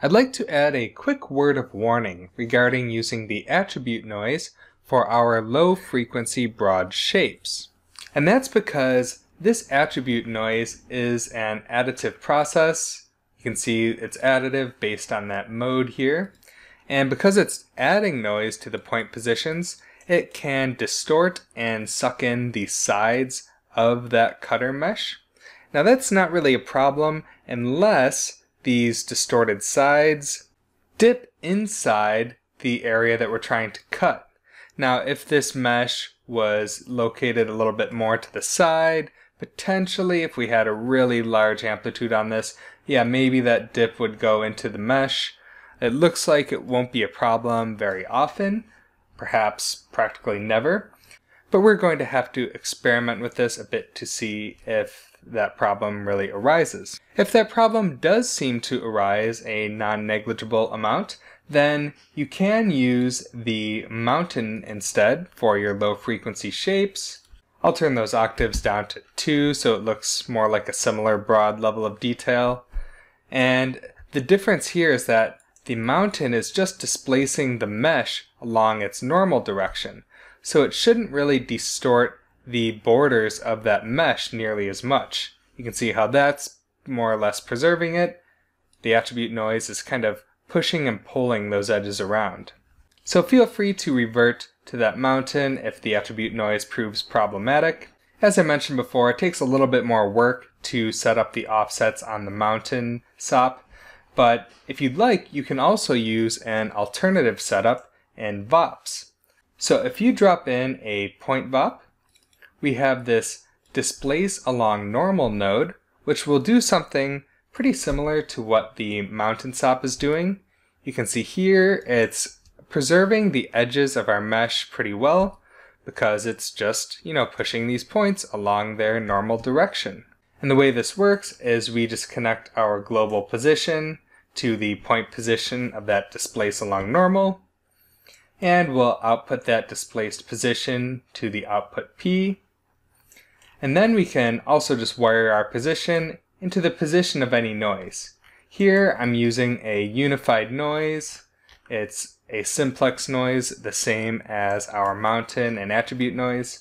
I'd like to add a quick word of warning regarding using the attribute noise for our low-frequency broad shapes. And that's because this attribute noise is an additive process. You can see it's additive based on that mode here. And because it's adding noise to the point positions, it can distort and suck in the sides of that cutter mesh. Now that's not really a problem unless these distorted sides dip inside the area that we're trying to cut. Now if this mesh was located a little bit more to the side, potentially if we had a really large amplitude on this, yeah, maybe that dip would go into the mesh. It looks like it won't be a problem very often, perhaps practically never, but we're going to have to experiment with this a bit to see if that problem really arises. If that problem does seem to arise a non-negligible amount, then you can use the mountain instead for your low frequency shapes. I'll turn those octaves down to 2 so it looks more like a similar broad level of detail. And the difference here is that the mountain is just displacing the mesh along its normal direction, so it shouldn't really distort the borders of that mesh nearly as much. You can see how that's more or less preserving it. The attribute noise is kind of pushing and pulling those edges around. So feel free to revert to that mountain if the attribute noise proves problematic. As I mentioned before, it takes a little bit more work to set up the offsets on the mountain SOP, but if you'd like, you can also use an alternative setup in VOPs. So if you drop in a point VOP, we have this displace along normal node, which will do something pretty similar to what the mountain SOP is doing. You can see here it's preserving the edges of our mesh pretty well because it's just, pushing these points along their normal direction. And the way this works is we just connect our global position to the point position of that displace along normal, and we'll output that displaced position to the output P. And then we can also just wire our position into the position of any noise. Here I'm using a unified noise. It's a simplex noise, the same as our mountain and attribute noise.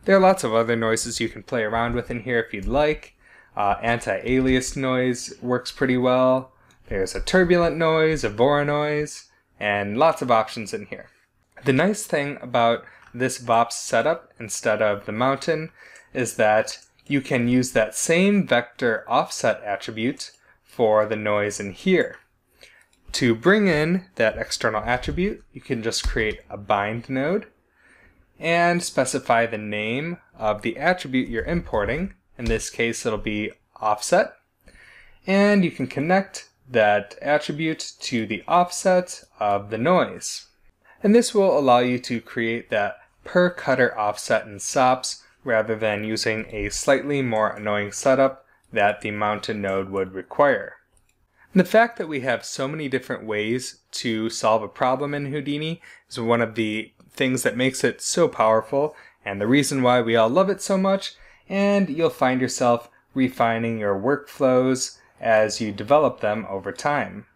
There are lots of other noises you can play around with in here if you'd like. Anti-alias noise works pretty well. There's a turbulent noise, a Voronoi, and lots of options in here. The nice thing about this VOPs setup instead of the mountain is that you can use that same vector offset attribute for the noise in here. To bring in that external attribute, you can just create a bind node and specify the name of the attribute you're importing. In this case, it'll be offset. And you can connect that attribute to the offset of the noise. And this will allow you to create that per cutter offset in SOPs rather than using a slightly more annoying setup that the mountain node would require. And the fact that we have so many different ways to solve a problem in Houdini is one of the things that makes it so powerful and the reason why we all love it so much, and you'll find yourself refining your workflows as you develop them over time.